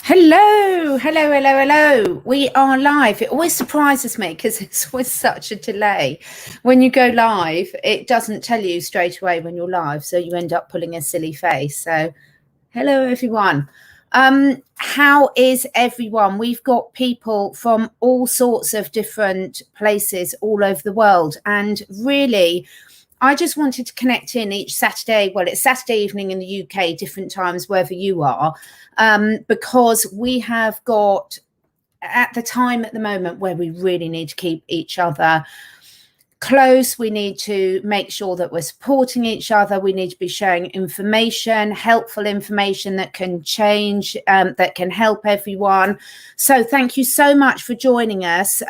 Hello, hello, hello, hello. We are live. It always surprises me because it's always such a delay. When you go live, it doesn't tell you straight away when you're live, so you end up pulling a silly face. So, hello, everyone. How is everyone? We've got people from all sorts of different places all over the world, and really, I just wanted to connect in each Saturday. Well, it's Saturday evening in the UK, different times wherever you are, because we have got at the time at the moment where we really need to keep each other close. We need to make sure that we're supporting each other. We need to be sharing information, helpful information that can change, that can help everyone. So thank you so much for joining us.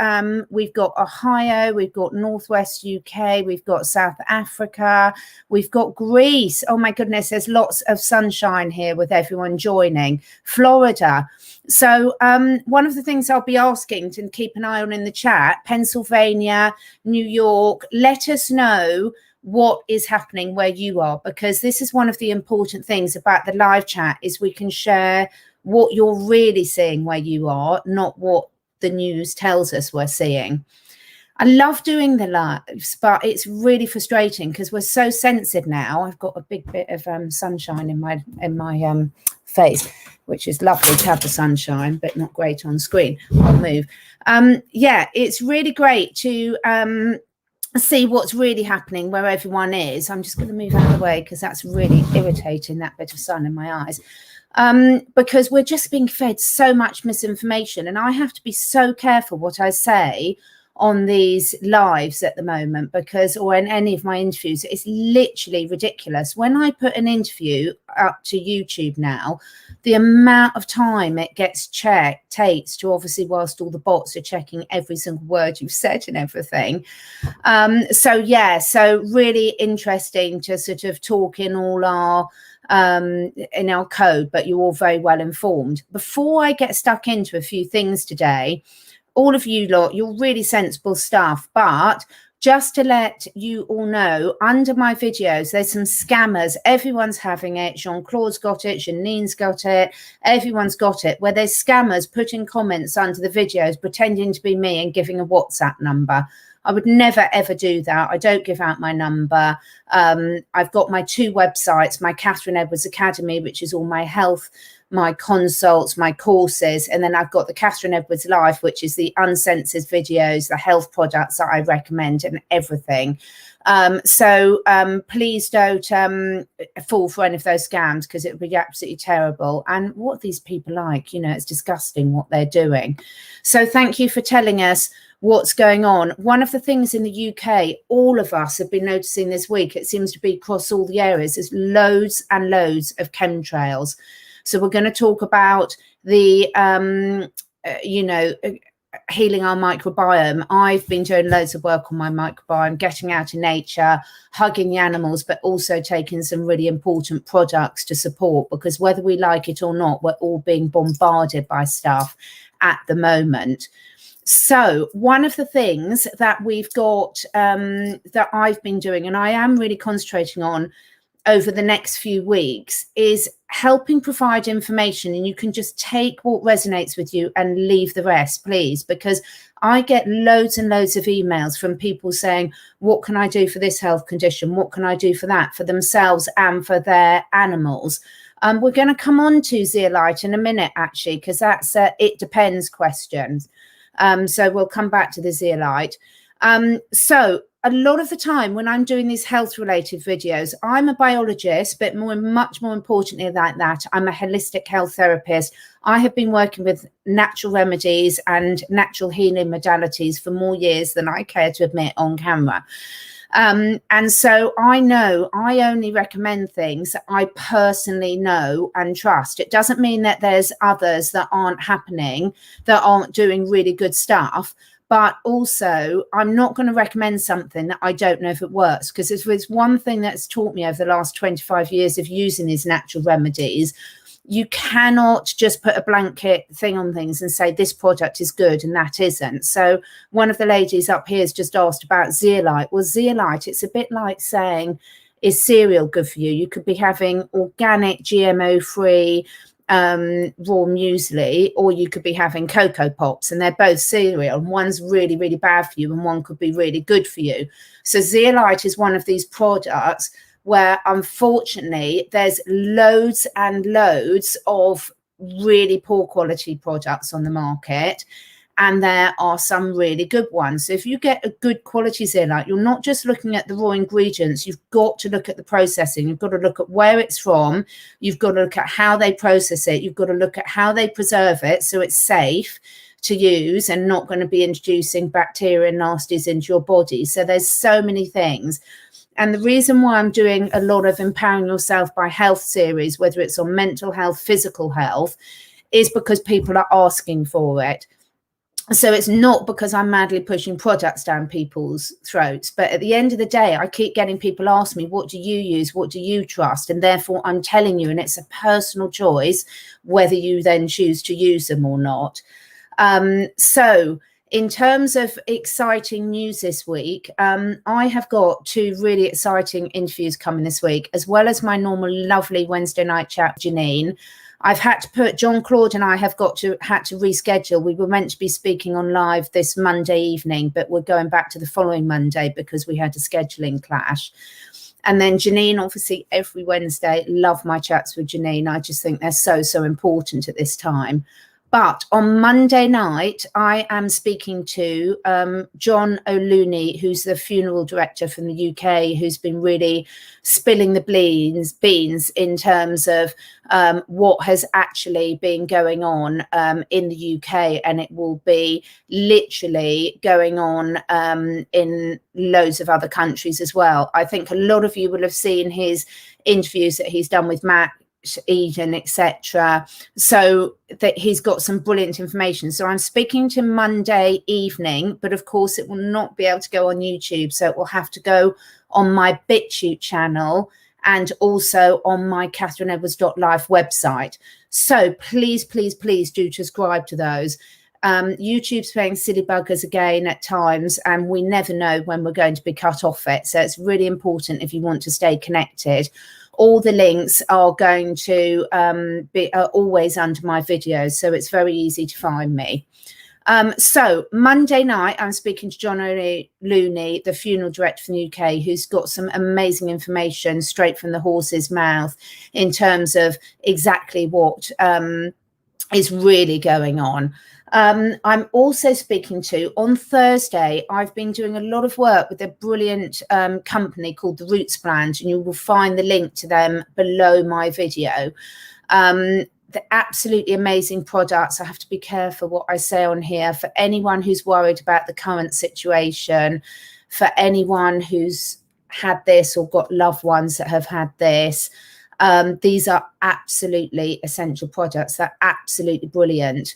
We've got Ohio, we've got Northwest UK, we've got South Africa, we've got Greece. Oh my goodness, there's lots of sunshine here with everyone joining. Florida. So one of the things I'll be asking to keep an eye on in the chat, Pennsylvania, New York, let us know what is happening where you are, because this is one of the important things about the live chat is we can share what you're really seeing where you are, not what the news tells us we're seeing. I love doing the lives, but it's really frustrating because we're so censored now. I've got a big bit of sunshine in my face, which is lovely to have the sunshine, but not great on screen. I'll move. Yeah, it's really great to see what's really happening where everyone is. I'm just going to move out of the way because that's really irritating, that bit of sun in my eyes. Because we're just being fed so much misinformation, and I have to be so careful what I say on these lives at the moment, because, or in any of my interviews, it's literally ridiculous. When I put an interview up to YouTube now, the amount of time it gets checked takes to, obviously, whilst all the bots are checking every single word you've said and everything. So yeah, so really interesting to sort of talk in all our in our code, but you're all very well informed. Before I get stuck into a few things today, all of you lot, you're really sensible stuff, but just to let you all know, under my videos, there's some scammers. Everyone's having it. Jean-Claude's got it. Janine's got it. Everyone's got it, where there's scammers putting comments under the videos, pretending to be me and giving a WhatsApp number. I would never, ever do that. I don't give out my number. I've got my two websites, my Catherine Edwards Academy, which is all my health, my consults, my courses, and then I've got the Catherine Edwards Life, which is the uncensored videos, the health products that I recommend and everything. So please don't fall for any of those scams, because it would be absolutely terrible. And what these people like, you know, it's disgusting what they're doing. So thank you for telling us what's going on. One of the things in the UK, all of us have been noticing this week, it seems to be across all the areas, is loads and loads of chemtrails. So we're going to talk about the, healing our microbiome. I've been doing loads of work on my microbiome, getting out in nature, hugging the animals, but also taking some really important products to support, because whether we like it or not, we're all being bombarded by stuff at the moment. So one of the things that we've got that I've been doing, and I am really concentrating on over the next few weeks, is helping provide information, and you can just take what resonates with you and leave the rest, please, because I get loads and loads of emails from people saying, what can I do for this health condition? What can I do for that, for themselves and for their animals? We're going to come on to Zeolite in a minute, actually, because that's a it depends questions. So we'll come back to the Zeolite. So a lot of the time when I'm doing these health related videos, I'm a biologist, but much more importantly than that, I'm a holistic health therapist. I have been working with natural remedies and natural healing modalities for more years than I care to admit on camera. And so I know I only recommend things that I personally know and trust. It doesn't mean that there's others that aren't happening, that aren't doing really good stuff. But also, I'm not going to recommend something that I don't know if it works, because it's one thing that's taught me over the last 25 years of using these natural remedies. You cannot just put a blanket thing on things and say this product is good and that isn't. So one of the ladies up here has just asked about zeolite. Well, zeolite, it's a bit like saying, is cereal good for you? You could be having organic, GMO-free, raw muesli, or you could be having Cocoa Pops, and they're both cereal, and one's really, really bad for you and one could be really good for you. So Zeolite is one of these products where unfortunately there's loads and loads of really poor quality products on the market, and there are some really good ones. So if you get a good quality zeolite, you're not just looking at the raw ingredients, you've got to look at the processing, you've got to look at where it's from, you've got to look at how they process it, you've got to look at how they preserve it so it's safe to use and not going to be introducing bacteria and nasties into your body. So there's so many things. And the reason why I'm doing a lot of Empowering Yourself by Health series, whether it's on mental health, physical health, is because people are asking for it. So it's not because I'm madly pushing products down people's throats. But at the end of the day, I keep getting people ask me, what do you use? What do you trust? And therefore, I'm telling you, and it's a personal choice whether you then choose to use them or not. So in terms of exciting news this week, I have got 2 really exciting interviews coming this week, as well as my normal lovely Wednesday night chat with Janine. I've had to put John Claude and I have had to reschedule. We were meant to be speaking on live this Monday evening, but we're going back to the following Monday because we had a scheduling clash. And then Janine, obviously every Wednesday, love my chats with Janine. I just think they're so, so important at this time. But on Monday night, I am speaking to John O'Looney, who's the funeral director from the UK, who's been really spilling the beans in terms of what has actually been going on in the UK. And it will be literally going on in loads of other countries as well. I think a lot of you will have seen his interviews that he's done with Matt Eden, etc. So that he's got some brilliant information. So I'm speaking to Monday evening, but of course it will not be able to go on YouTube. So it will have to go on my BitChute channel and also on my catherineedwards.life website. So please, please, please do subscribe to those. YouTube's playing silly buggers again at times, and we never know when we're going to be cut off it. So it's really important if you want to stay connected. All the links are going to be always under my videos, so it's very easy to find me. So Monday night, I'm speaking to John O'Looney, the funeral director from the UK, who's got some amazing information straight from the horse's mouth in terms of exactly what is really going on. I'm also speaking to, on Thursday, I've been doing a lot of work with a brilliant company called The Roots Brand, and you will find the link to them below my video. They're absolutely amazing products. I have to be careful what I say on here. For anyone who's worried about the current situation, for anyone who's had this or got loved ones that have had this, these are absolutely essential products. They're absolutely brilliant.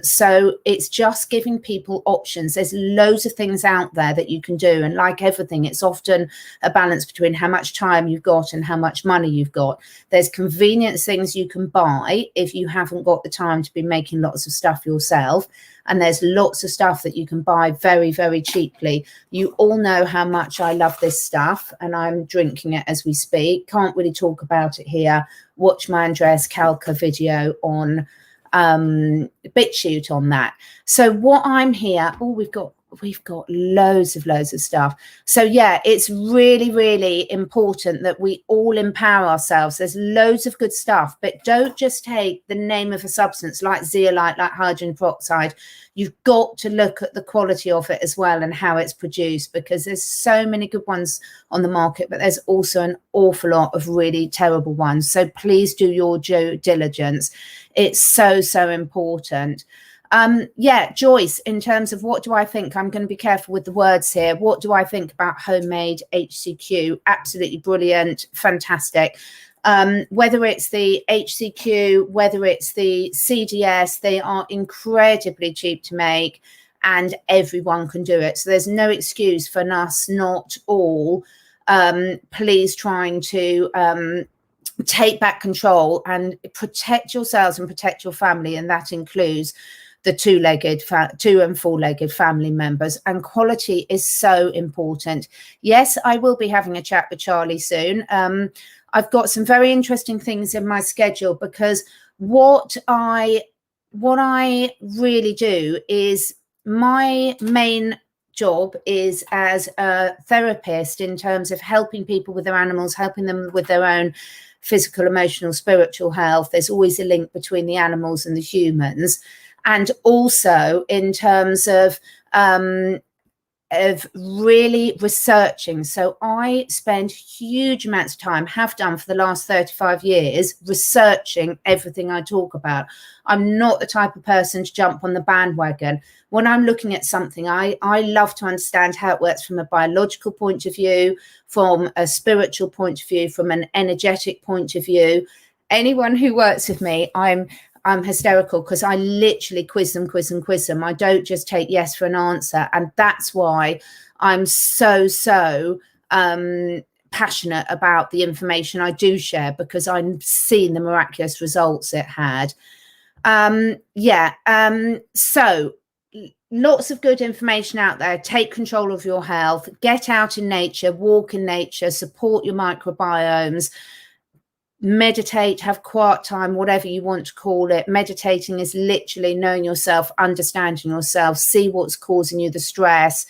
So it's just giving people options. There's loads of things out there that you can do. And like everything, it's often a balance between how much time you've got and how much money you've got. There's convenience things you can buy if you haven't got the time to be making lots of stuff yourself. And there's lots of stuff that you can buy very, very cheaply. You all know how much I love this stuff, and I'm drinking it as we speak. Can't really talk about it here. Watch my Andreas Kalka video on BitChute on that. So what I'm here, we've got loads of stuff. So yeah, it's really, really important that we all empower ourselves. There's loads of good stuff, but don't just take the name of a substance like zeolite, like hydrogen peroxide. You've got to look at the quality of it as well and how it's produced, because there's so many good ones on the market, but there's also an awful lot of really terrible ones. So please do your due diligence. It's so, so important. Yeah, Joyce, in terms of what do I think, I'm going to be careful with the words here. What do I think about homemade HCQ? Absolutely brilliant, fantastic. Whether it's the HCQ, whether it's the CDS, they are incredibly cheap to make and everyone can do it. So there's no excuse for us not all please trying to take back control and protect yourselves and protect your family, and that includes the two and four-legged family members. And quality is so important. Yes, I will be having a chat with Charlie soon. I've got some very interesting things in my schedule, because what I really do is, my main job is as a therapist in terms of helping people with their animals, helping them with their own physical, emotional, spiritual health. There's always a link between the animals and the humans. And also in terms of really researching. So I spend huge amounts of time, have done for the last 35 years, researching everything I talk about. I'm not the type of person to jump on the bandwagon. When I'm looking at something, I love to understand how it works from a biological point of view, from a spiritual point of view, from an energetic point of view. Anyone who works with me, I'm hysterical, because I literally quiz them. I don't just take yes for an answer. And that's why I'm so passionate about the information I do share, because I'm seeing the miraculous results it had. So lots of good information out there. Take control of your health, get out in nature, walk in nature, support your microbiomes, meditate, have quiet time, whatever you want to call it. Meditating is literally knowing yourself, understanding yourself, see what's causing you the stress,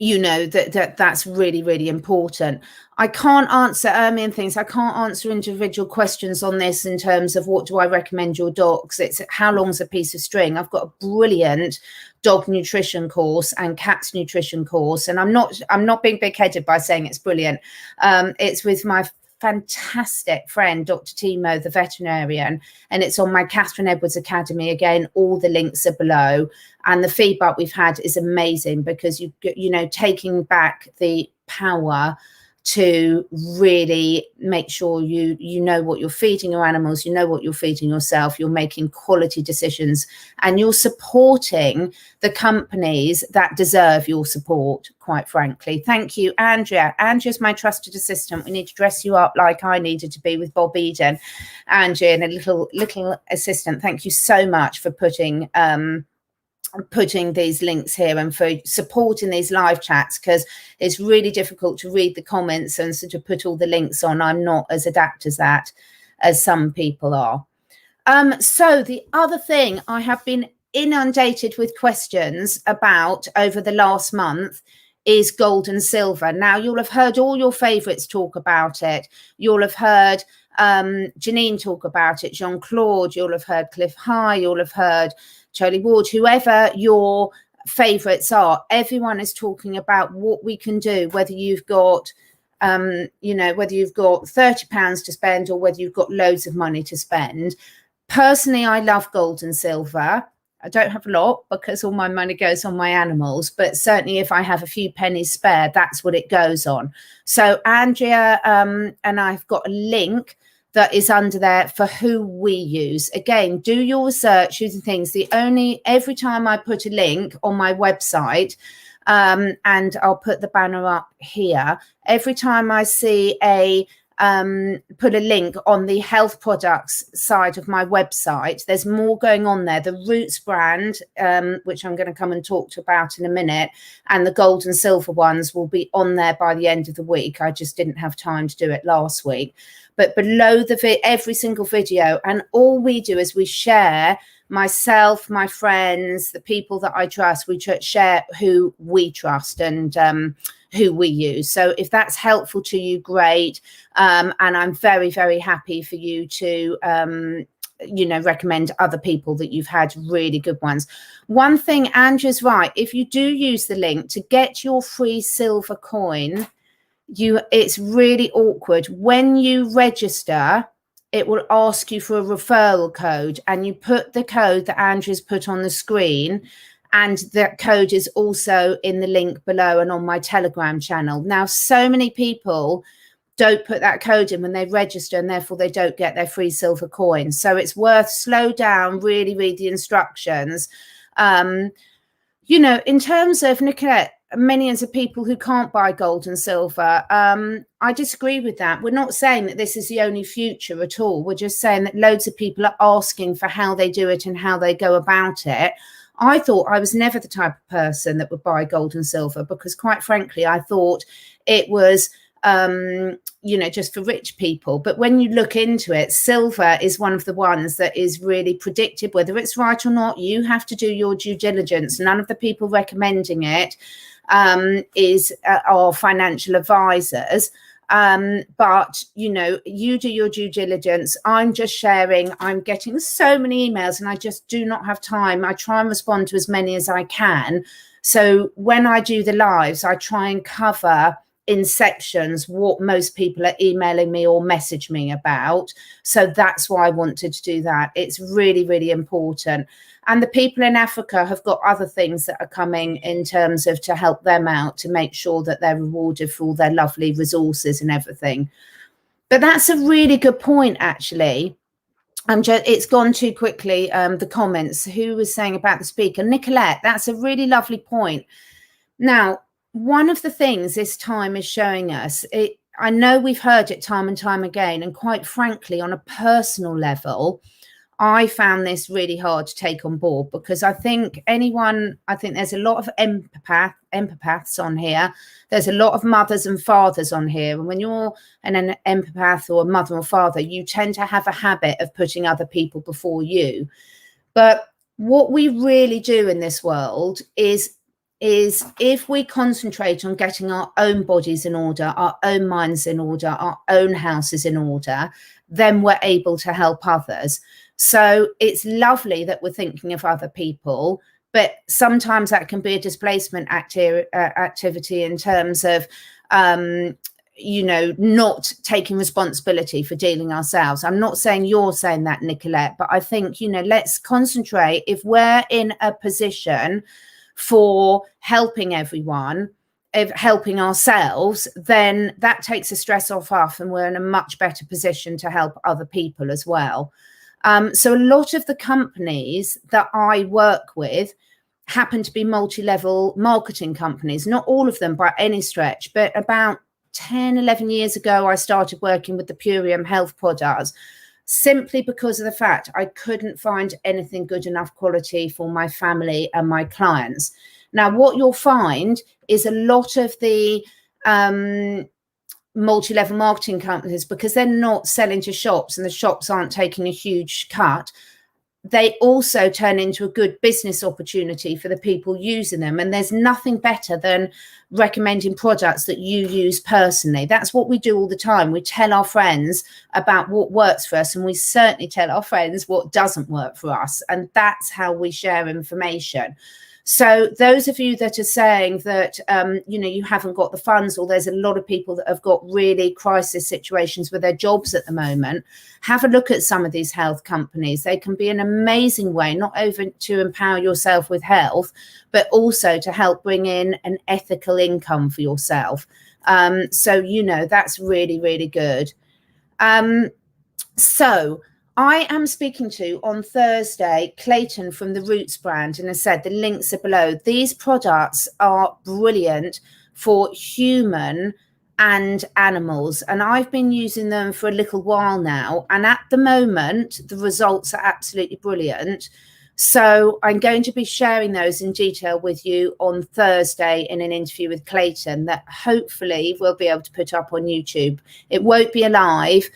you know, that's really important. I can't answer things. I can't answer individual questions on this in terms of what do I recommend your dogs. It's how long's a piece of string. I've got a brilliant dog nutrition course and cats nutrition course, and I'm not being big-headed by saying it's brilliant. It's with my fantastic friend Dr. Timo, the veterinarian, and it's on my Catherine Edwards Academy. Again, all the links are below, and the feedback we've had is amazing, because you know, taking back the power to really make sure you know what you're feeding your animals, you know what you're feeding yourself, you're making quality decisions, and you're supporting the companies that deserve your support, quite frankly. Thank you, Andrea. Andrea's my trusted assistant. We need to dress you up like I needed to be with Bob Eden. Andrea, and a little assistant. Thank you so much for putting these links here and for supporting these live chats, because it's really difficult to read the comments and sort of put all the links on. I'm not as adept as that as some people are. So the other thing I have been inundated with questions about over the last month is gold and silver. Now, you'll have heard all your favorites talk about it. You'll have heard Janine talk about it, Jean-Claude, you'll have heard Cliff High, you'll have heard Charlie Ward, whoever your favorites are. Everyone is talking about what we can do, whether you've got you know, whether you've got £30 to spend or whether you've got loads of money to spend. Personally, I love gold and silver. I don't have a lot because all my money goes on my animals, but certainly if I have a few pennies spare, that's what it goes on. So Andrea and I've got a link that is under there for who we use. Again, do your research using things. Every time I put a link on my website, and I'll put the banner up here, every time I see put a link on the health products side of my website, there's more going on there. The Roots brand, which I'm going to come and talk about in a minute, and the gold and silver ones will be on there by the end of the week. I just didn't have time to do it last week. But below every single video, and all we do is we share, myself, my friends, the people that I trust, we share who we trust and who we use. So if that's helpful to you, great. And I'm very, very happy for you to, you know, recommend other people that you've had really good ones. One thing, Andrew's right. If you do use the link to get your free silver coin, it's really awkward. When you register, it will ask you for a referral code, and you put the code that Andrew's put on the screen, and that code is also in the link below and on my Telegram channel. Now, so many people don't put that code in when they register, and therefore they don't get their free silver coin. So it's worth slow down, really read the instructions. You know, in terms of Nicolette, millions of people who can't buy gold and silver, I disagree with that. We're not saying that this is the only future at all. We're just saying that loads of people are asking for how they do it and how they go about it. I thought I was never the type of person that would buy gold and silver, because quite frankly, I thought it was you know, just for rich people. But when you look into it, silver is one of the ones that is really predicted. Whether it's right or not, you have to do your due diligence. None of the people recommending it are financial advisors. But, you know, you do your due diligence. I'm just sharing. I'm getting so many emails and I just do not have time. I try and respond to as many as I can. So when I do the lives, I try and cover in sections what most people are emailing me or message me about. So that's why I wanted to do that. It's really, really important. And the people in Africa have got other things that are coming in terms of to help them out, to make sure that they're rewarded for all their lovely resources and everything. But that's a really good point, actually. It's gone too quickly, the comments. Who was saying about the speaker? Nicolette, that's a really lovely point. Now, one of the things this time is showing us, I know we've heard it time and time again, and quite frankly, on a personal level, I found this really hard to take on board, because I think there's a lot of empaths on here. There's a lot of mothers and fathers on here. And when you're an empath or a mother or father, you tend to have a habit of putting other people before you. But what we really do in this world is if we concentrate on getting our own bodies in order, our own minds in order, our own houses in order, then we're able to help others. So it's lovely that we're thinking of other people, but sometimes that can be a displacement activity in terms of, you know, not taking responsibility for dealing ourselves. I'm not saying you're saying that, Nicolette, but I think, you know, let's concentrate. If we're in a position for helping everyone, of helping ourselves, then that takes the stress off us and we're in a much better position to help other people as well. So a lot of the companies that I work with happen to be multi-level marketing companies, not all of them by any stretch, but about 10, 11 years ago, I started working with the PURIUM health products, simply because of the fact I couldn't find anything good enough quality for my family and my clients. Now, what you'll find is a lot of the multi-level marketing companies, because they're not selling to shops and the shops aren't taking a huge cut, they also turn into a good business opportunity for the people using them. And there's nothing better than recommending products that you use personally. That's what we do all the time. We tell our friends about what works for us, and we certainly tell our friends what doesn't work for us. And that's how we share information. So those of you that are saying that, you know, you haven't got the funds, or there's a lot of people that have got really crisis situations with their jobs at the moment, have a look at some of these health companies. They can be an amazing way, not only to empower yourself with health, but also to help bring in an ethical income for yourself. So, you know, that's really, really good. So I am speaking to on Thursday Clayton from the Roots brand, and as I said, the links are below. These products are brilliant for human and animals, and I've been using them for a little while now, and at the moment the results are absolutely brilliant. So I'm going to be sharing those in detail with you on Thursday in an interview with Clayton that hopefully we'll be able to put up on YouTube. It won't be alive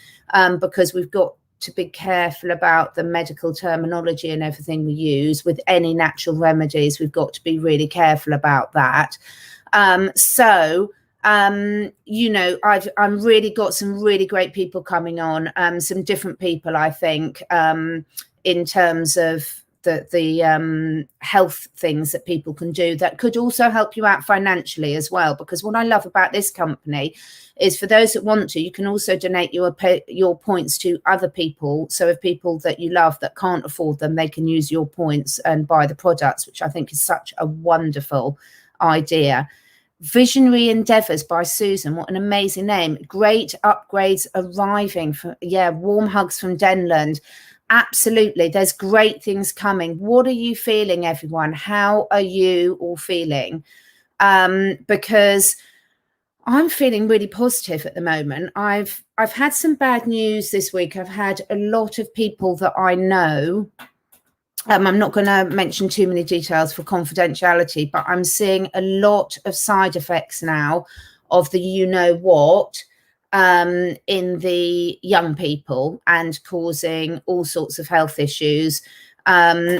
because we've got to be careful about the medical terminology and everything we use with any natural remedies. We've got to be really careful about that. You know, I've really got some really great people coming on, some different people, I think, in terms of the health things that people can do that could also help you out financially as well. Because what I love about this company is, for those that want to, you can also donate your points to other people. So if people that you love that can't afford them, they can use your points and buy the products, which I think is such a wonderful idea. Visionary Endeavours by Susan, what an amazing name. Great upgrades arriving from, warm hugs from Denland. Absolutely, there's great things coming. What are you feeling, everyone? How are you all feeling? Because I'm feeling really positive at the moment. I've had some bad news this week. I've had a lot of people that I know. I'm not going to mention too many details for confidentiality, but I'm seeing a lot of side effects now of the what in the young people and causing all sorts of health issues.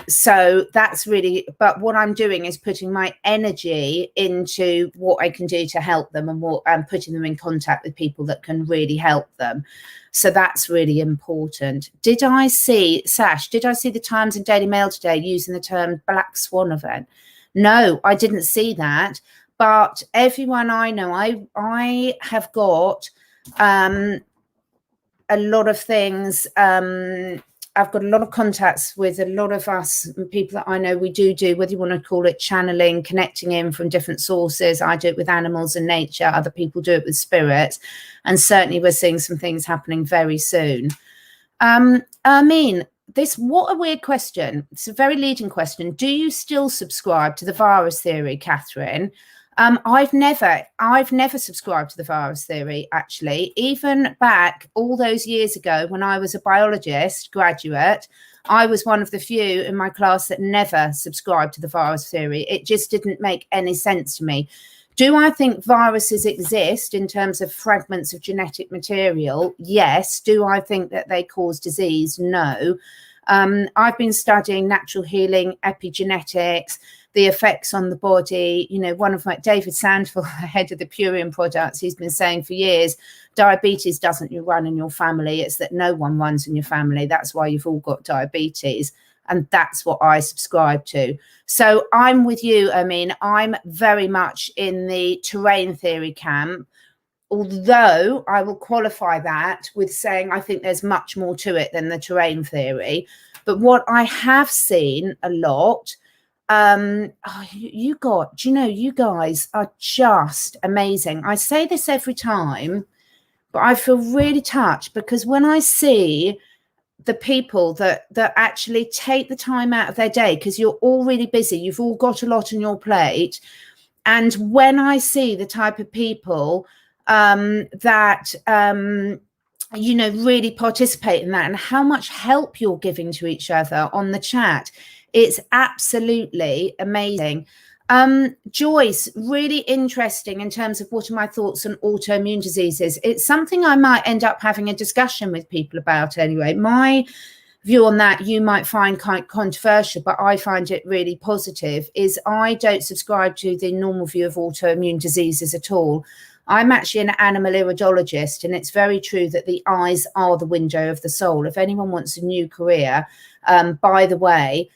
So that's really, but what I'm doing is putting my energy into what I can do to help them, and what I'm putting them in contact with people that can really help them. So that's really important. Did I see, Sash, did I see the Times and Daily Mail today using the term Black Swan event? No, I didn't see that. But everyone I know, I have got a lot of things. I've got a lot of contacts with a lot of us, people that I know. We do, whether you want to call it channeling, connecting in from different sources. I do it with animals and nature. Other people do it with spirits. And certainly we're seeing some things happening very soon. I mean, what a weird question. It's a very leading question. Do you still subscribe to the virus theory, Catherine? I've never subscribed to the virus theory, actually. Even back all those years ago when I was a biologist graduate, I was one of the few in my class that never subscribed to the virus theory. It just didn't make any sense to me. Do I think viruses exist in terms of fragments of genetic material? Yes. Do I think that they cause disease? No. I've been studying natural healing, epigenetics, the effects on the body. You know, one of my, David Sandville, head of the PURIUM products, he's been saying for years, diabetes doesn't run in your family. It's that no one runs in your family. That's why you've all got diabetes. And that's what I subscribe to. So I'm with you. I mean, I'm very much in the terrain theory camp, although I will qualify that with saying I think there's much more to it than the terrain theory. But what I have seen a lot, you guys are just amazing. I say this every time, but I feel really touched because when I see the people that actually take the time out of their day, because you're all really busy, you've all got a lot on your plate. And when I see the type of people that really participate in that, and how much help you're giving to each other on the chat, it's absolutely amazing. Joyce, really interesting in terms of what are my thoughts on autoimmune diseases. It's something I might end up having a discussion with people about anyway. My view on that you might find quite controversial, but I find it really positive, is I don't subscribe to the normal view of autoimmune diseases at all. I'm actually an animal iridologist, and it's very true that the eyes are the window of the soul. If anyone wants a new career, by the way,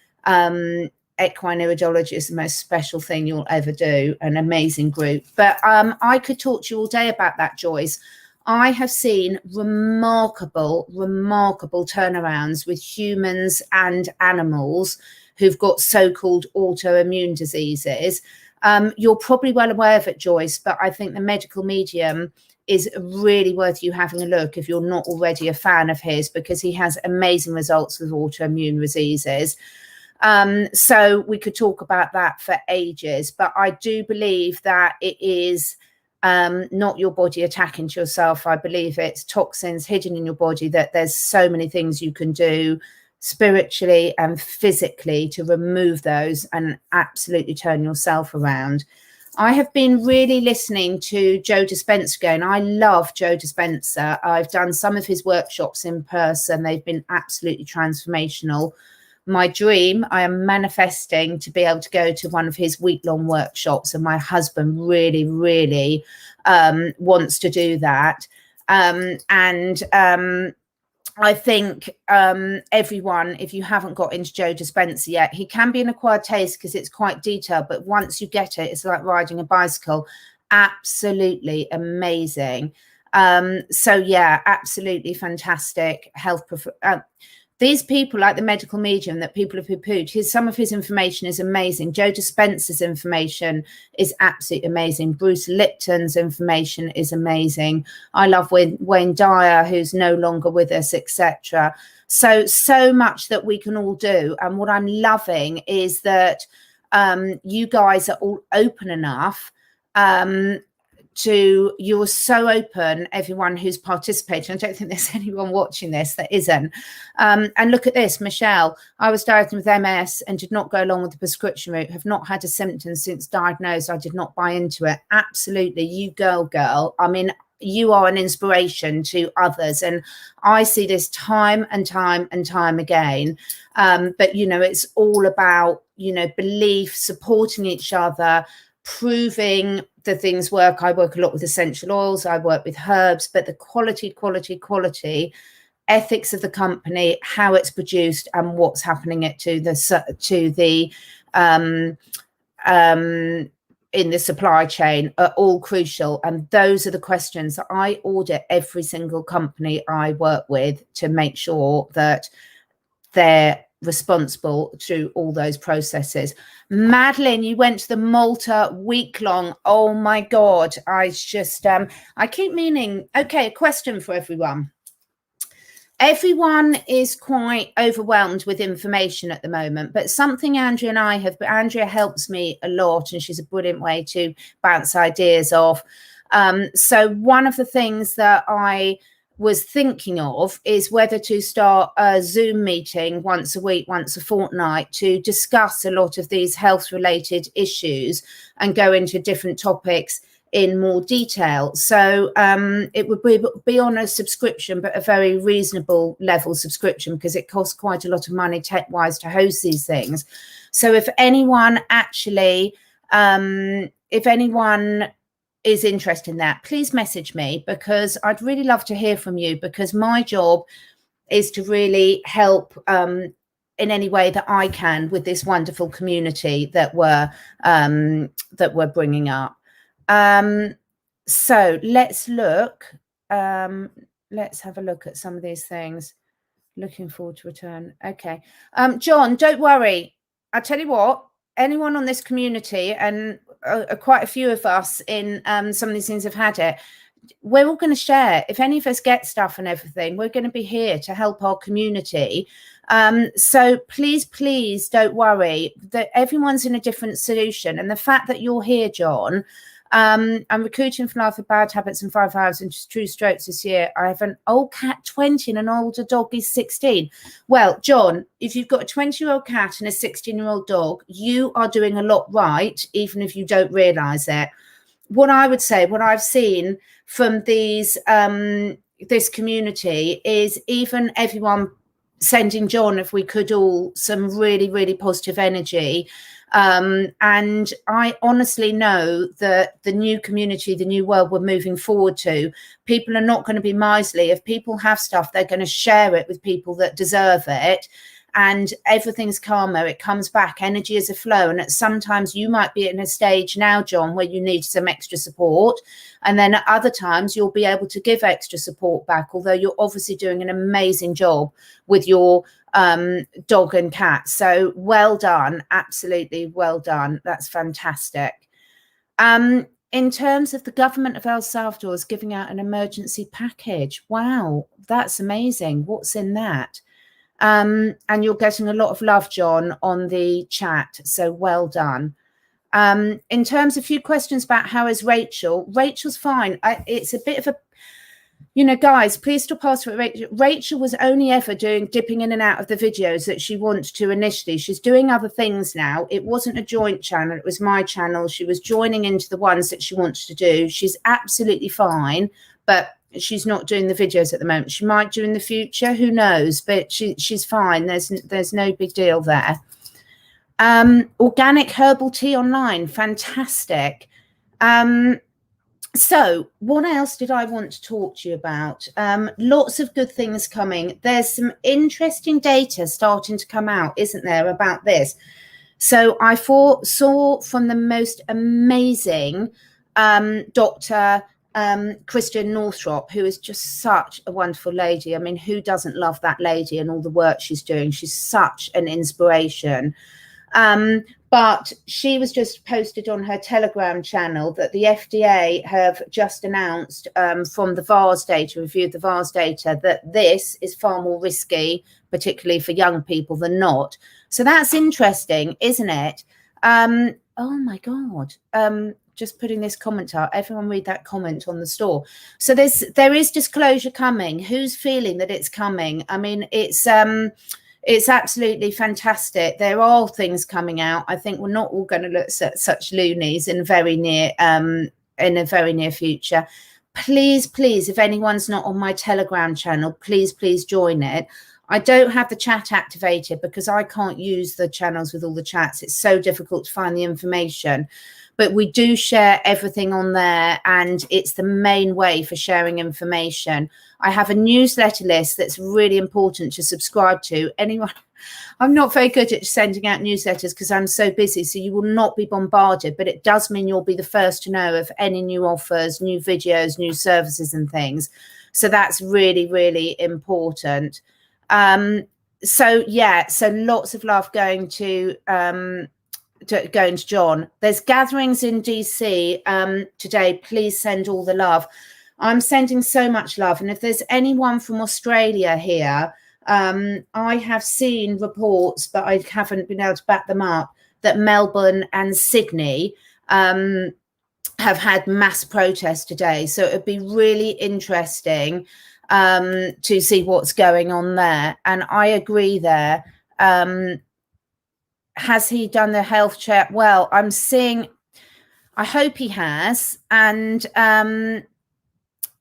equine iridology is the most special thing you'll ever do, an amazing group. But I could talk to you all day about that, Joyce. I have seen remarkable turnarounds with humans and animals who've got so-called autoimmune diseases. You're probably well aware of it, Joyce, but I think the medical medium is really worth you having a look if you're not already a fan of his, because he has amazing results with autoimmune diseases. So we could talk about that for ages, but I do believe that it is not your body attacking to yourself. I believe it's toxins hidden in your body, that there's so many things you can do spiritually and physically to remove those and absolutely turn yourself around. I have been really listening to Joe Dispenza again. I love Joe Dispenza. I've done some of his workshops in person. They've been absolutely transformational. My dream, I am manifesting to be able to go to one of his week-long workshops, and my husband really wants to do that. I think everyone, if you haven't got into Joe Dispenza yet, he can be an acquired taste because it's quite detailed, but once you get it, it's like riding a bicycle. Absolutely amazing. So yeah, absolutely fantastic health. These people, like the medical medium that people have poo-pooed, some of his information is amazing. Joe Dispenza's information is absolutely amazing. Bruce Lipton's information is amazing. I love Wayne Dyer, who's no longer with us, etc. So much that we can all do. And what I'm loving is that you guys are all open enough you're so open, everyone who's participating. I don't think there's anyone watching this that isn't. And look at this, Michelle. I was diagnosed with MS and did not go along with the prescription route. Have not had a symptom since diagnosed. I did not buy into it. Absolutely, you girl. I mean, you are an inspiration to others, and I see this time and time and time again. But you know, it's all about, you know, belief, supporting each other, proving the things work. I work a lot with essential oils, I work with herbs, but the quality, ethics of the company, how it's produced, and what's happening to the in the supply chain are all crucial. And those are the questions that I audit every single company I work with to make sure that they're responsible through all those processes. Madeline, you went to the Malta week-long. Oh my God. I just, I keep meaning, okay, a question for everyone. Everyone is quite overwhelmed with information at the moment, but something Andrea and I have, Andrea helps me a lot, and she's a brilliant way to bounce ideas off. So one of the things that I was thinking of is whether to start a Zoom meeting once a week, once a fortnight, to discuss a lot of these health related issues and go into different topics in more detail. So it would be on a subscription, but a very reasonable level subscription, because it costs quite a lot of money tech wise to host these things. So if anyone actually, if anyone is interested in that, please message me, because I'd really love to hear from you, because my job is to really help in any way that I can with this wonderful community that we're bringing up. So let's look, let's have a look at some of these things. Looking forward to return. Okay. John, don't worry. I'll tell you what, anyone on this community, and quite a few of us in some of these things have had it, we're all going to share. If any of us get stuff and everything, we're going to be here to help our community. So please don't worry, that everyone's in a different solution. And the fact that you're here, John, I'm recruiting for life with bad habits and 5 hours into true strokes this year. I have an old cat 20 and an older dog is 16. Well, John, if you've got a 20-year-old cat and a 16-year-old dog, you are doing a lot right, even if you don't realize it. What I would say, what I've seen from these this community is even everyone sending John, if we could all, some really positive energy. And I honestly know that the new community, the new world we're moving forward to, people are not going to be miserly. If people have stuff, they're going to share it with people that deserve it. And everything's karma. It comes back. Energy is a flow. And sometimes you might be in a stage now, John, where you need some extra support. And then at other times you'll be able to give extra support back, although you're obviously doing an amazing job with your dog and cat. So well done. Absolutely well done. That's fantastic. In terms of the government of El Salvador is giving out an emergency package. Wow, that's amazing. What's in that? And you're getting a lot of love, John, on the chat. So well done. In terms of a few questions about how is Rachel? Rachel's fine. It's a bit of a, you know, guys, please stop asking Rachel. Rachel was only ever dipping in and out of the videos that she wanted to initially. She's doing other things now. It wasn't a joint channel. It was my channel. She was joining into the ones that she wanted to do. She's absolutely fine, but she's not doing the videos at the moment. She might do in the future, who knows, but she's fine. There's no big deal there. Organic herbal tea online, fantastic. So what else did I want to talk to you about? Lots of good things coming. There's some interesting data starting to come out, isn't there, about this? So I saw from the most amazing Dr. Christian Northrop, who is just such a wonderful lady. I mean, who doesn't love that lady and all the work she's doing? She's such an inspiration. But she was just posted on her Telegram channel that the FDA have just announced from the VARS data, reviewed the VARS data, that this is far more risky, particularly for young people, than not. So that's interesting, isn't it? Oh my God. just putting this comment out. Everyone read that comment on the store. So there is disclosure coming. Who's feeling that it's coming? I mean, it's absolutely fantastic. There are things coming out. I think we're not all going to look at such loonies in a very near future. Please, if anyone's not on my Telegram channel, please join it. I don't have the chat activated because I can't use the channels with all the chats. It's so difficult to find the information. But we do share everything on there, and it's the main way for sharing information. I have a newsletter list that's really important to subscribe to. Anyone, I'm not very good at sending out newsletters because I'm so busy, so you will not be bombarded, but it does mean you'll be the first to know of any new offers, new videos, new services and things. So that's really, really important. So lots of love going to John. There's gatherings in DC today. Please send all the love. I'm sending so much love. And if there's anyone from Australia here, I have seen reports, but I haven't been able to back them up, that Melbourne and Sydney have had mass protests today. So it would be really interesting to see what's going on there. And I agree there. Has he done the health check? Well, I'm seeing, I hope he has. And I'm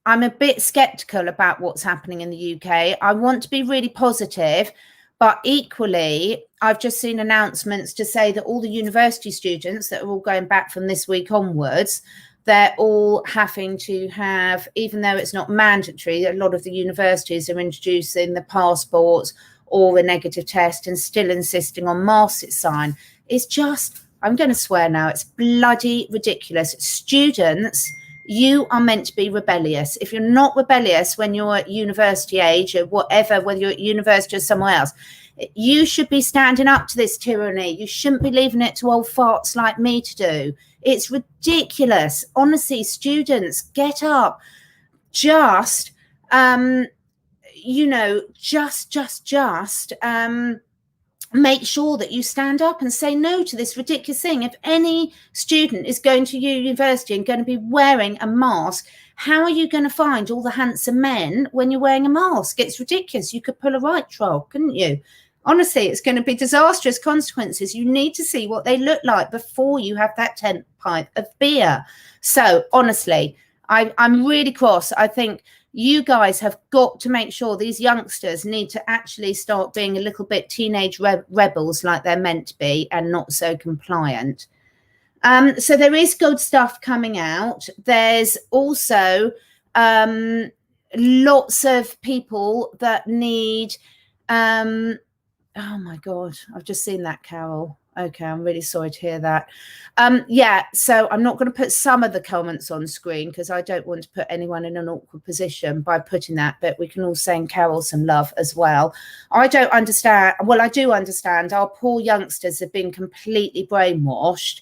a bit skeptical about what's happening in the UK. I want to be really positive, but equally, I've just seen announcements to say that all the university students that are all going back from this week onwards, they're all having to have, even though it's not mandatory, a lot of the universities are introducing the passports or a negative test and still insisting on mask sign. It's just, I'm going to swear now, it's bloody ridiculous. Students, you are meant to be rebellious. If you're not rebellious when you're at university age or whatever, whether you're at university or somewhere else, you should be standing up to this tyranny. You shouldn't be leaving it to old farts like me to do. It's ridiculous. Honestly, students, get up. Just, make sure that you stand up and say no to this ridiculous thing. If any student is going to university and going to be wearing a mask, how are you going to find all the handsome men when you're wearing a mask? It's ridiculous. You could pull a right troll, couldn't you? Honestly, it's going to be disastrous consequences. You need to see what they look like before you have that 10th pint of beer. So honestly, I'm really cross. I think you guys have got to make sure these youngsters need to actually start being a little bit teenage rebels like they're meant to be and not so compliant. So there is good stuff coming out. There's also lots of people that need... oh my God, I've just seen that, Carol. Okay, I'm really sorry to hear that. Yeah, so I'm not going to put some of the comments on screen because I don't want to put anyone in an awkward position by putting that, but we can all send Carol some love as well. I don't understand. Well, I do understand. Our poor youngsters have been completely brainwashed,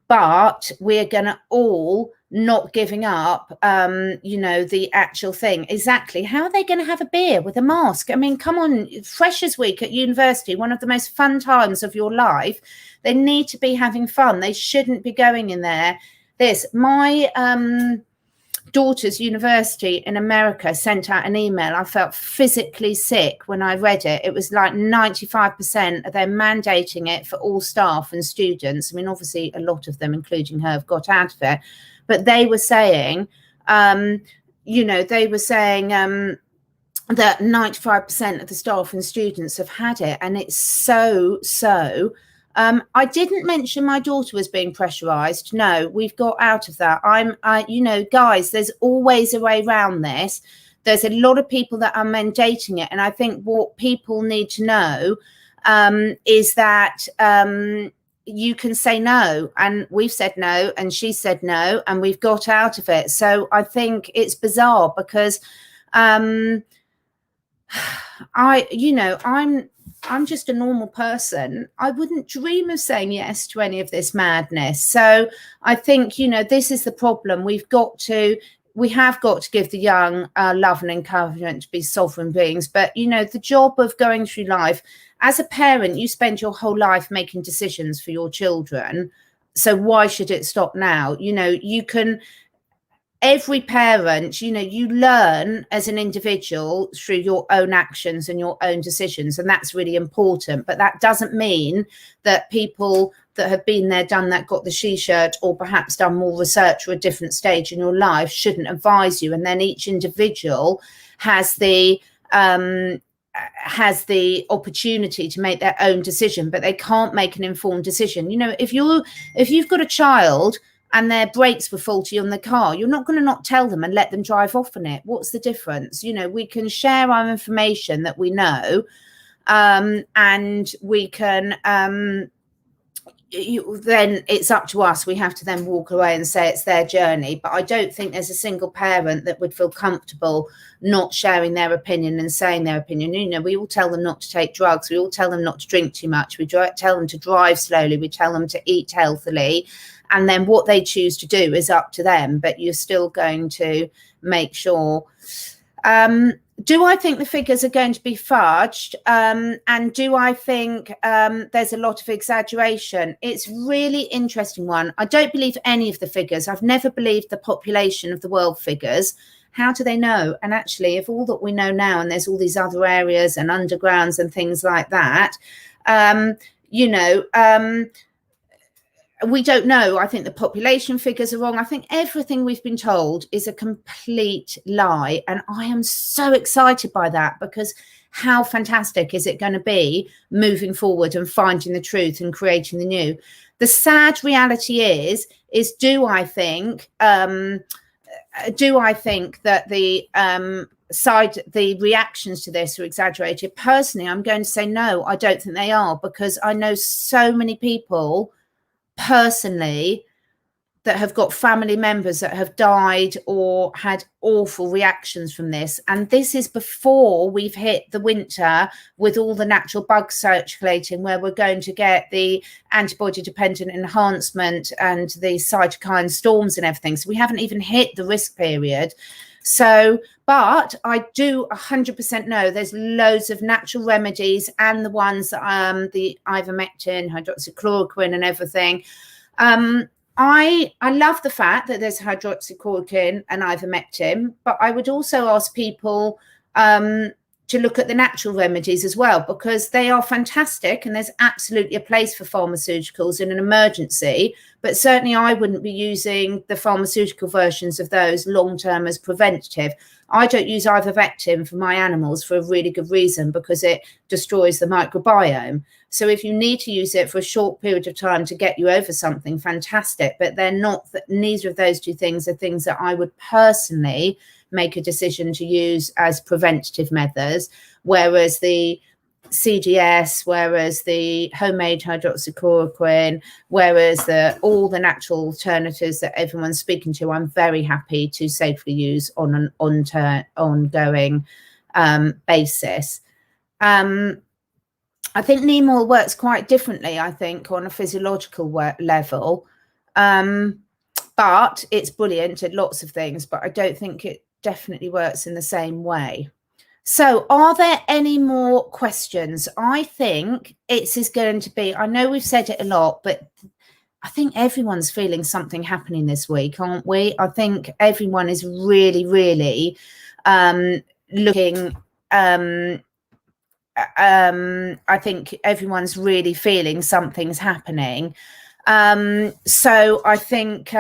but we're going to all not giving up, the actual thing. Exactly. How are they going to have a beer with a mask? I mean, come on, Freshers Week at university, one of the most fun times of your life. They need to be having fun. They shouldn't be going in there. My daughter's university in America sent out an email. I felt physically sick when I read it. It was like 95% of them mandating it for all staff and students. I mean, obviously, a lot of them, including her, have got out of it. But they were saying, that 95% of the staff and students have had it. And it's so. I didn't mention my daughter was being pressurized. No, we've got out of that. Guys, there's always a way around this. There's a lot of people that are mandating it. And I think what people need to know is that you can say no, and we've said no, and she said no, and we've got out of it. So I think it's bizarre because I'm just a normal person. I wouldn't dream of saying yes to any of this madness. So I think, this is the problem. We have got to give the young love and encouragement to be sovereign beings. But, the job of going through life as a parent, you spend your whole life making decisions for your children. So why should it stop now? You know, you can, every parent, you know, you learn as an individual through your own actions and your own decisions, and that's really important. But that doesn't mean that people that have been there, done that, got the she-shirt, or perhaps done more research or a different stage in your life shouldn't advise you. And then each individual has the opportunity to make their own decision, but they can't make an informed decision. You know, if you've got a child and their brakes were faulty on the car, you're not going to not tell them and let them drive off on it. What's the difference? You know, we can share our information that we know, and we can then it's up to us. We have to then walk away and say it's their journey. But I don't think there's a single parent that would feel comfortable not sharing their opinion and saying their opinion. You know, we all tell them not to take drugs. We all tell them not to drink too much. We tell them to drive slowly. We tell them to eat healthily. And then what they choose to do is up to them. But you're still going to make sure. Do I think the figures are going to be fudged? And do I think there's a lot of exaggeration? It's really interesting one. I don't believe any of the figures. I've never believed the population of the world figures. How do they know? And actually, if all that we know now, and there's all these other areas and undergrounds and things like that, you know, we don't know. I think the population figures are wrong. I think everything we've been told is a complete lie. And I am so excited by that, because how fantastic is it going to be moving forward and finding the truth and creating the new? The sad reality is do I think that the the reactions to this are exaggerated? Personally, I'm going to say no, I don't think they are, because I know so many people personally that have got family members that have died or had awful reactions from this. And this is before we've hit the winter with all the natural bugs circulating, where we're going to get the antibody dependent enhancement and the cytokine storms and everything. So we haven't even hit the risk period. So, but I do 100% know there's loads of natural remedies, and the ones that the ivermectin, hydroxychloroquine and everything. I love the fact that there's hydroxychloroquine and ivermectin, but I would also ask people to look at the natural remedies as well, because they are fantastic, and there's absolutely a place for pharmaceuticals in an emergency. But certainly I wouldn't be using the pharmaceutical versions of those long term as preventative. I don't use ivermectin for my animals for a really good reason, because it destroys the microbiome. So if you need to use it for a short period of time to get you over something, fantastic. But they're not, neither of those two things are things that I would personally make a decision to use as preventative methods, whereas the CDS, whereas the homemade hydroxychloroquine, whereas all the natural alternatives that everyone's speaking to, I'm very happy to safely use on an ongoing basis. I think neem oil works quite differently, I think, on a physiological level. But it's brilliant at lots of things, but I don't think it definitely works in the same way. So are there any more questions? I think it is going to be, I know we've said it a lot, but I think everyone's feeling something happening this week, aren't we? I think everyone is really, really looking, I think everyone's really feeling something's happening. So I think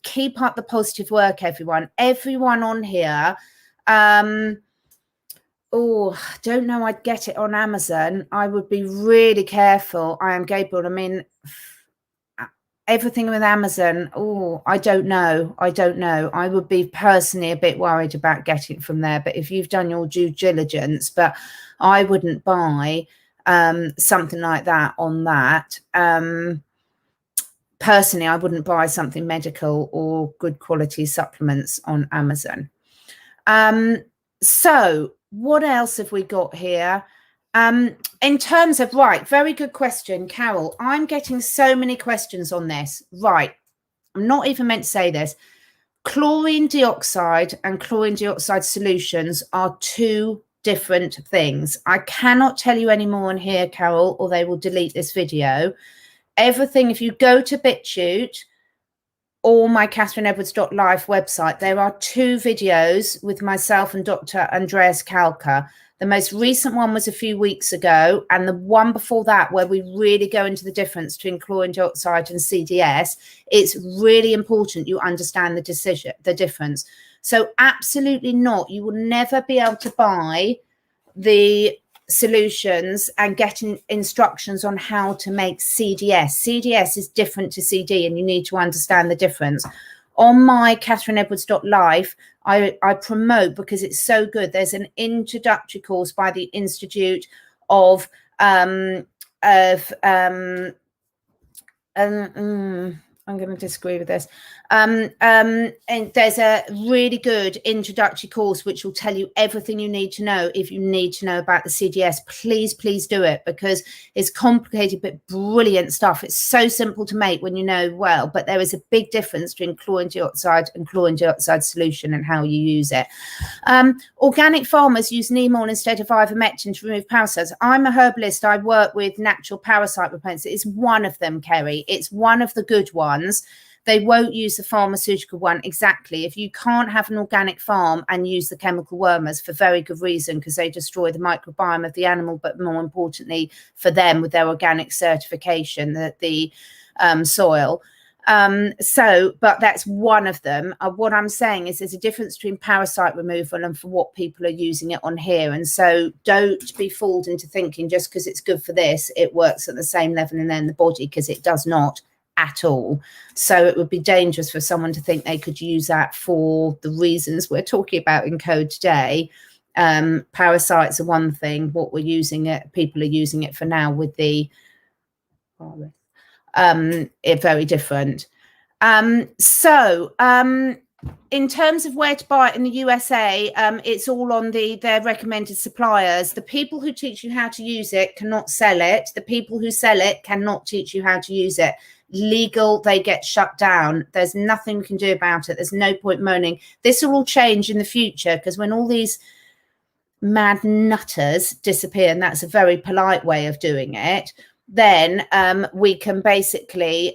keep up the positive work, everyone on here. Oh, don't know, I'd get it on Amazon. I would be really careful. I am Gabriel. I mean, everything with Amazon, oh, I don't know. I would be personally a bit worried about getting it from there. But if you've done your due diligence, but I wouldn't buy something like that on that. Personally, I wouldn't buy something medical or good quality supplements on Amazon. So what else have we got here? In terms of, right, very good question, Carol. I'm getting so many questions on this. Right, I'm not even meant to say this. Chlorine dioxide and chlorine dioxide solutions are two different things. I cannot tell you any more on here, Carol, or they will delete this video. everything. If you go to BitChute or my catherineedwards.life website, there are 2 videos with myself and Dr. Andreas Kalka. The most recent one was a few weeks ago, and the one before that, where we really go into the difference between chlorine dioxide and CDS. It's really important you understand the difference. So absolutely not. You will never be able to buy the solutions and getting instructions on how to make CDS. CDS is different to CD, and you need to understand the difference. On my catherineedwards.life, I promote, because it's so good, there's an introductory course by the Institute of I'm going to disagree with this. And there's a really good introductory course which will tell you everything you need to know. If you need to know about the CDS, please do it, because it's complicated but brilliant stuff. It's so simple to make when you know well, but there is a big difference between chlorine dioxide and chlorine dioxide solution and how you use it. Organic farmers use neem oil instead of ivermectin to remove parasites. I'm a herbalist. I work with natural parasite repellents. It's one of them, Kerry. It's one of the good ones. They won't use the pharmaceutical one. Exactly. If you can't have an organic farm and use the chemical wormers, for very good reason, because they destroy the microbiome of the animal, but more importantly for them, with their organic certification, the soil. But that's one of them. What I'm saying is there's a difference between parasite removal and for what people are using it on here. And so don't be fooled into thinking just because it's good for this, it works at the same level in the body, because it does not at all. So it would be dangerous for someone to think they could use that for the reasons we're talking about in code today. Parasites are one thing. What we're using it, people are using it for now with the it's very different. In terms of where to buy it in the USA, it's all on their recommended suppliers. The people who teach you how to use it cannot sell it. The people who sell it cannot teach you how to use it. Legal, they get shut down. There's nothing we can do about it. There's no point moaning. This will all change in the future, because when all these mad nutters disappear, and that's a very polite way of doing it, then we can basically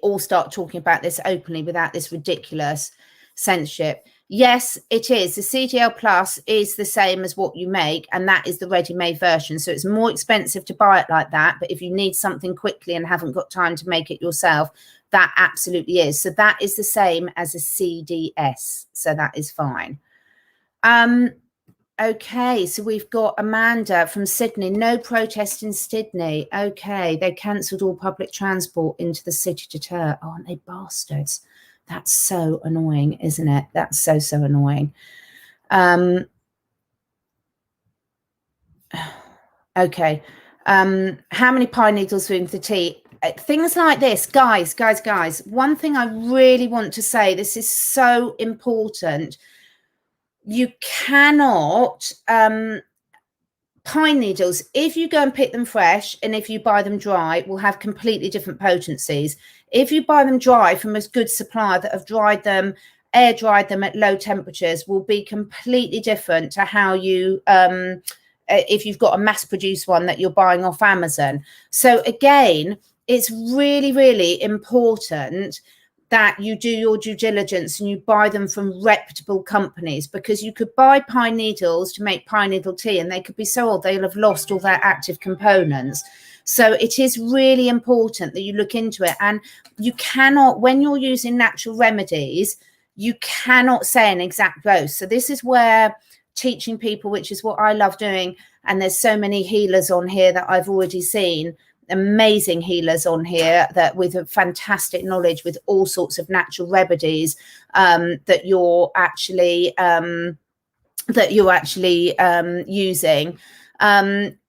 all start talking about this openly without this ridiculous censorship. Yes, it is. The CDL Plus is the same as what you make, and that is the ready-made version. So it's more expensive to buy it like that. But if you need something quickly and haven't got time to make it yourself, that absolutely is. So that is the same as a CDS. So that is fine. Okay, so we've got Amanda from Sydney. No protest in Sydney. Okay, they cancelled all public transport into the city to deter. Oh, aren't they bastards? That's so annoying, isn't it? That's so annoying. Okay. How many pine needles for the tea? Things like this, guys. One thing I really want to say, this is so important. You cannot pine needles, if you go and pick them fresh and if you buy them dry, will have completely different potencies. If you buy them dry from a good supplier that have dried them, air dried them at low temperatures, will be completely different to how you if you've got a mass produced one that you're buying off Amazon. So again, it's really important that you do your due diligence and you buy them from reputable companies, because you could buy pine needles to make pine needle tea and they could be so old they'll have lost all their active components. So it is really important that you look into it. And you cannot, when you're using natural remedies, you cannot say an exact dose. So this is where teaching people, which is what I love doing, and there's so many healers on here that I've already seen, amazing healers on here that with a fantastic knowledge with all sorts of natural remedies that you're actually using,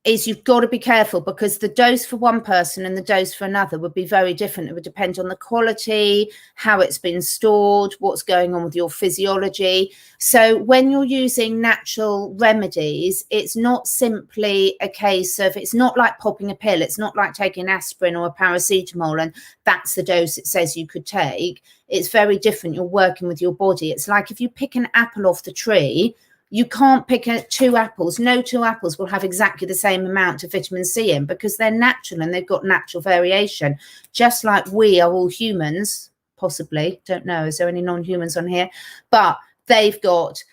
is you've got to be careful, because the dose for one person and the dose for another would be very different. It would depend on the quality, how it's been stored, what's going on with your physiology. So when you're using natural remedies, it's not simply a case of, it's not like popping a pill. It's not like taking aspirin or a paracetamol and that's the dose it says you could take. It's very different. You're working with your body. It's like if you pick an apple off the tree, You can't pick two apples. No two apples will have exactly the same amount of vitamin C in, because they're natural and they've got natural variation. Just like we are all humans, possibly, don't know, is there any non-humans on here? But they've got,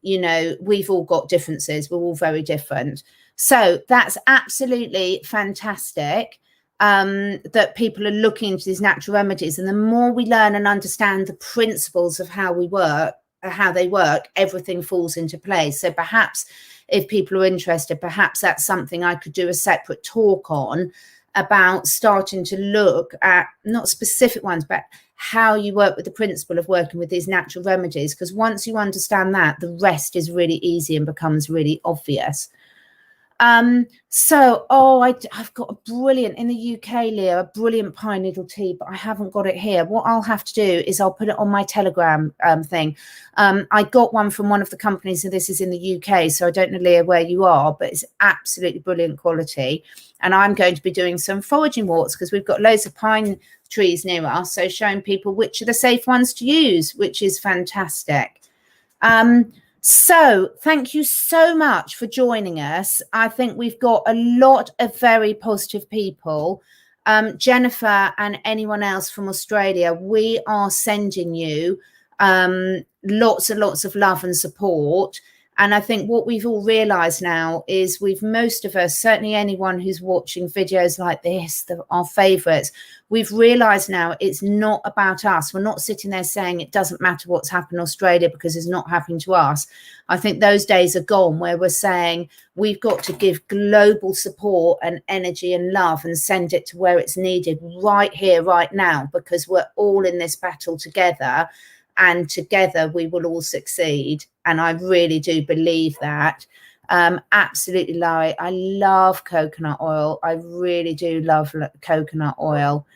you know, we've all got differences. We're all very different. So that's absolutely fantastic. That people are looking into these natural remedies, and the more we learn and understand the principles of how we work, how they work, everything falls into place. So perhaps if people are interested, perhaps that's something I could do a separate talk on, about starting to look at not specific ones, but how you work with the principle of working with these natural remedies, because once you understand that, the rest is really easy and becomes really obvious. So, I've got a brilliant, in the UK, Leah, a brilliant pine needle tea, but I haven't got it here. What I'll have to do is I'll put it on my Telegram thing. I got one from one of the companies, and this is in the UK, so I don't know, Leah, where you are, but it's absolutely brilliant quality. And I'm going to be doing some foraging walks, because we've got loads of pine trees near us, so showing people which are the safe ones to use, which is fantastic. So thank you so much for joining us. I think we've got a lot of very positive people. Jennifer and anyone else from Australia, we are sending you lots and lots of love and support. And I think what we've all realized now is most of us, certainly anyone who's watching videos like this, our favorites, we've realized now it's not about us. We're not sitting there saying it doesn't matter what's happened in Australia because it's not happening to us. I think those days are gone where we're saying we've got to give global support and energy and love and send it to where it's needed right here, right now, because we're all in this battle together. And together we will all succeed. And I really do believe that. Absolutely, Larry. I love coconut oil. I really do love coconut oil.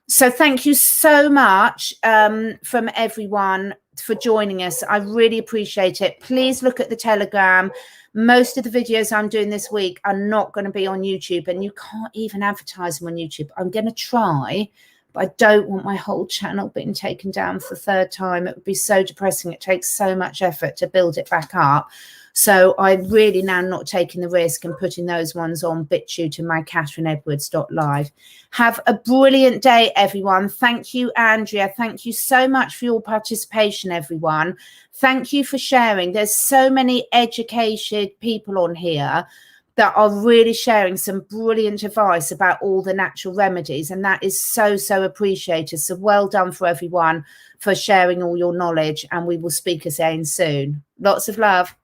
So thank you so much from everyone for joining us. I really appreciate it. Please look at the Telegram. Most of the videos I'm doing this week are not going to be on YouTube, and you can't even advertise them on YouTube. I'm going to try, but I don't want my whole channel being taken down for the third time. It would be so depressing. It takes so much effort to build it back up. So I'm really now not taking the risk and putting those ones on BitChute and my CatherineEdwards.live. Have a brilliant day, everyone. Thank you, Andrea. Thank you so much for your participation, everyone. Thank you for sharing. There's so many educated people on here that are really sharing some brilliant advice about all the natural remedies. And that is so, so appreciated. So well done for everyone for sharing all your knowledge. And we will speak again soon. Lots of love.